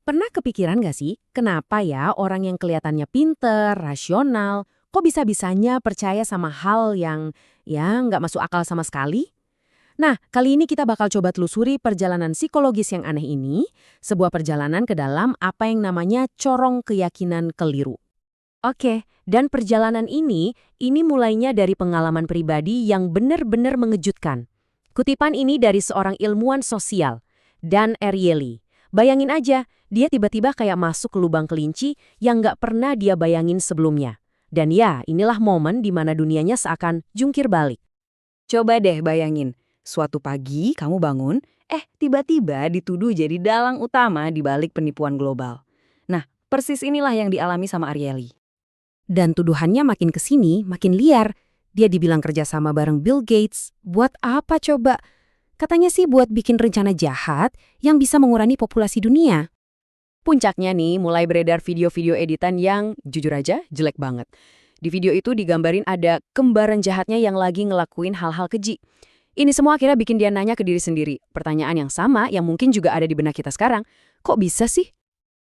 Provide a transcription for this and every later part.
Pernah kepikiran gak sih, kenapa ya orang yang kelihatannya pinter, rasional, kok bisa-bisanya percaya sama hal yang nggak masuk akal sama sekali? Nah, kali ini kita bakal coba telusuri perjalanan psikologis yang aneh ini, sebuah perjalanan ke dalam apa yang namanya corong keyakinan keliru. Oke, dan perjalanan ini mulainya dari pengalaman pribadi yang benar-benar mengejutkan. Kutipan ini dari seorang ilmuwan sosial, Dan Ariely. Bayangin aja, dia tiba-tiba kayak masuk ke lubang kelinci yang nggak pernah dia bayangin sebelumnya. Dan ya, inilah momen di mana dunianya seakan jungkir balik. Coba deh bayangin, suatu pagi kamu bangun, tiba-tiba dituduh jadi dalang utama di balik penipuan global. Nah, persis inilah yang dialami sama Ariely. Dan tuduhannya makin kesini, makin liar. Dia dibilang kerjasama bareng Bill Gates. Buat apa coba? Katanya sih buat bikin rencana jahat yang bisa mengurangi populasi dunia. Puncaknya nih, mulai beredar video-video editan yang, jujur aja, jelek banget. Di video itu digambarin ada kembaran jahatnya yang lagi ngelakuin hal-hal keji. Ini semua akhirnya bikin dia nanya ke diri sendiri. Pertanyaan yang sama yang mungkin juga ada di benak kita sekarang. Kok bisa sih?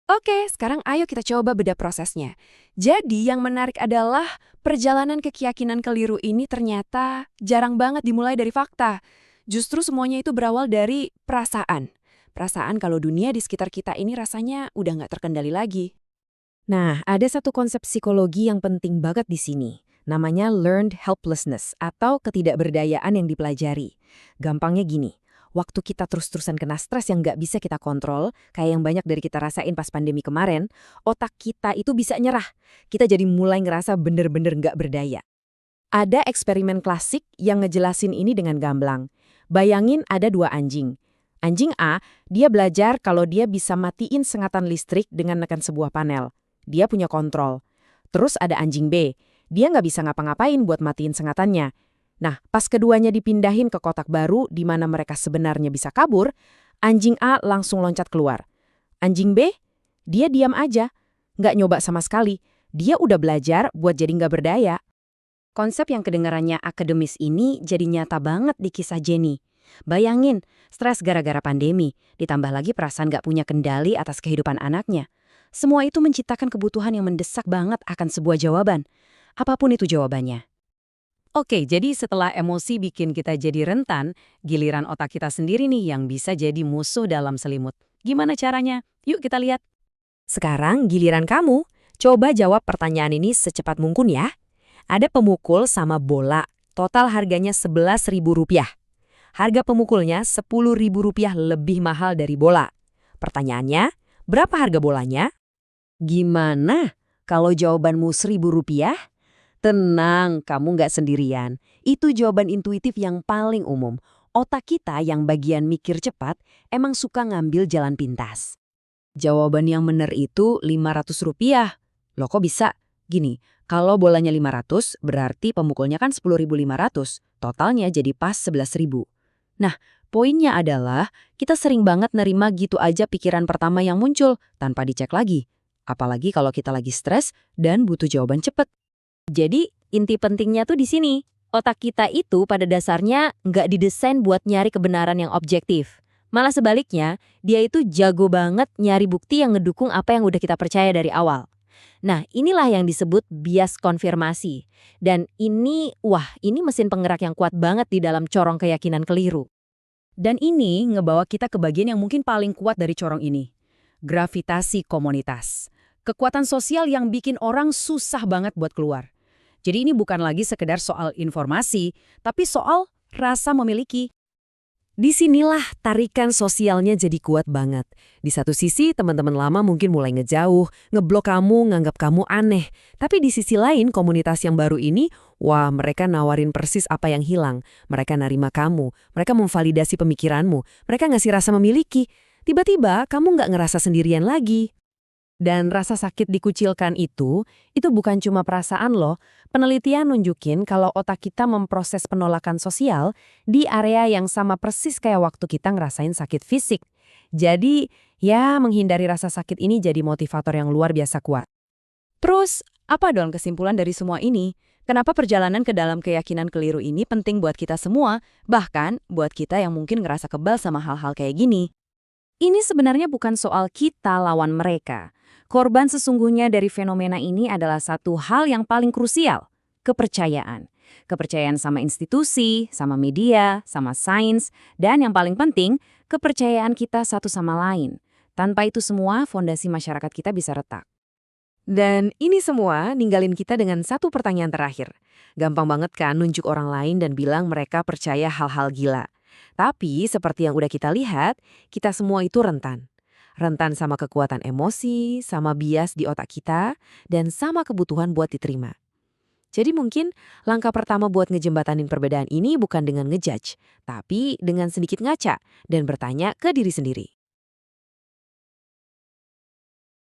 Oke, sekarang ayo kita coba bedah prosesnya. Jadi yang menarik adalah perjalanan ke keyakinan keliru ini ternyata jarang banget dimulai dari fakta. Justru semuanya itu berawal dari perasaan. Perasaan kalau dunia di sekitar kita ini rasanya udah nggak terkendali lagi. Nah, ada satu konsep psikologi yang penting banget di sini. Namanya learned helplessness atau ketidakberdayaan yang dipelajari. Gampangnya gini. Waktu kita terus-terusan kena stres yang nggak bisa kita kontrol, kayak yang banyak dari kita rasain pas pandemi kemarin, otak kita itu bisa nyerah. Kita jadi mulai ngerasa bener-bener nggak berdaya. Ada eksperimen klasik yang ngejelasin ini dengan gamblang. Bayangin ada dua anjing. Anjing A, dia belajar kalau dia bisa matiin sengatan listrik dengan nekan sebuah panel. Dia punya kontrol. Terus ada anjing B, dia nggak bisa ngapa-ngapain buat matiin sengatannya. Nah, pas keduanya dipindahin ke kotak baru di mana mereka sebenarnya bisa kabur, anjing A langsung loncat keluar. Anjing B, dia diam aja, nggak nyoba sama sekali. Dia udah belajar buat jadi nggak berdaya. Konsep yang kedengarannya akademis ini jadi nyata banget di kisah Jenny. Bayangin, stres gara-gara pandemi, ditambah lagi perasaan nggak punya kendali atas kehidupan anaknya. Semua itu menciptakan kebutuhan yang mendesak banget akan sebuah jawaban. Apapun itu jawabannya. Oke, jadi setelah emosi bikin kita jadi rentan, giliran otak kita sendiri nih yang bisa jadi musuh dalam selimut. Gimana caranya? Yuk kita lihat. Sekarang giliran kamu. Coba jawab pertanyaan ini secepat mungkin ya. Ada pemukul sama bola. Total harganya Rp11.000. Harga pemukulnya Rp10.000 lebih mahal dari bola. Pertanyaannya, berapa harga bolanya? Gimana? Kalau jawabanmu Rp1.000? Tenang, kamu nggak sendirian. Itu jawaban intuitif yang paling umum. Otak kita yang bagian mikir cepat emang suka ngambil jalan pintas. Jawaban yang benar itu Rp500. Loh kok bisa? Gini, kalau bolanya 500 berarti pemukulnya kan 10.500. Totalnya jadi pas 11.000. Nah, poinnya adalah kita sering banget nerima gitu aja pikiran pertama yang muncul tanpa dicek lagi. Apalagi kalau kita lagi stres dan butuh jawaban cepat. Jadi, inti pentingnya tuh di sini. Otak kita itu pada dasarnya nggak didesain buat nyari kebenaran yang objektif. Malah sebaliknya, dia itu jago banget nyari bukti yang ngedukung apa yang udah kita percaya dari awal. Nah, inilah yang disebut bias konfirmasi. Dan ini mesin penggerak yang kuat banget di dalam corong keyakinan keliru. Dan ini ngebawa kita ke bagian yang mungkin paling kuat dari corong ini. Gravitasi komunitas. Kekuatan sosial yang bikin orang susah banget buat keluar. Jadi ini bukan lagi sekedar soal informasi, tapi soal rasa memiliki. Disinilah tarikan sosialnya jadi kuat banget. Di satu sisi teman-teman lama mungkin mulai ngejauh, ngeblok kamu, nganggap kamu aneh. Tapi di sisi lain komunitas yang baru ini, mereka nawarin persis apa yang hilang. Mereka nerima kamu, mereka memvalidasi pemikiranmu, mereka ngasih rasa memiliki. Tiba-tiba kamu nggak ngerasa sendirian lagi. Dan rasa sakit dikucilkan itu bukan cuma perasaan loh. Penelitian nunjukin kalau otak kita memproses penolakan sosial di area yang sama persis kayak waktu kita ngerasain sakit fisik. Jadi, menghindari rasa sakit ini jadi motivator yang luar biasa kuat. Terus, apa dong kesimpulan dari semua ini? Kenapa perjalanan ke dalam keyakinan keliru ini penting buat kita semua, bahkan buat kita yang mungkin ngerasa kebal sama hal-hal kayak gini? Ini sebenarnya bukan soal kita lawan mereka. Korban sesungguhnya dari fenomena ini adalah satu hal yang paling krusial, kepercayaan. Kepercayaan sama institusi, sama media, sama sains, dan yang paling penting, kepercayaan kita satu sama lain. Tanpa itu semua, fondasi masyarakat kita bisa retak. Dan ini semua ninggalin kita dengan satu pertanyaan terakhir. Gampang banget kan nunjuk orang lain dan bilang mereka percaya hal-hal gila. Tapi seperti yang udah kita lihat, kita semua itu rentan. Rentan sama kekuatan emosi, sama bias di otak kita, dan sama kebutuhan buat diterima. Jadi mungkin langkah pertama buat ngejembatanin perbedaan ini bukan dengan ngejudge, tapi dengan sedikit ngaca dan bertanya ke diri sendiri.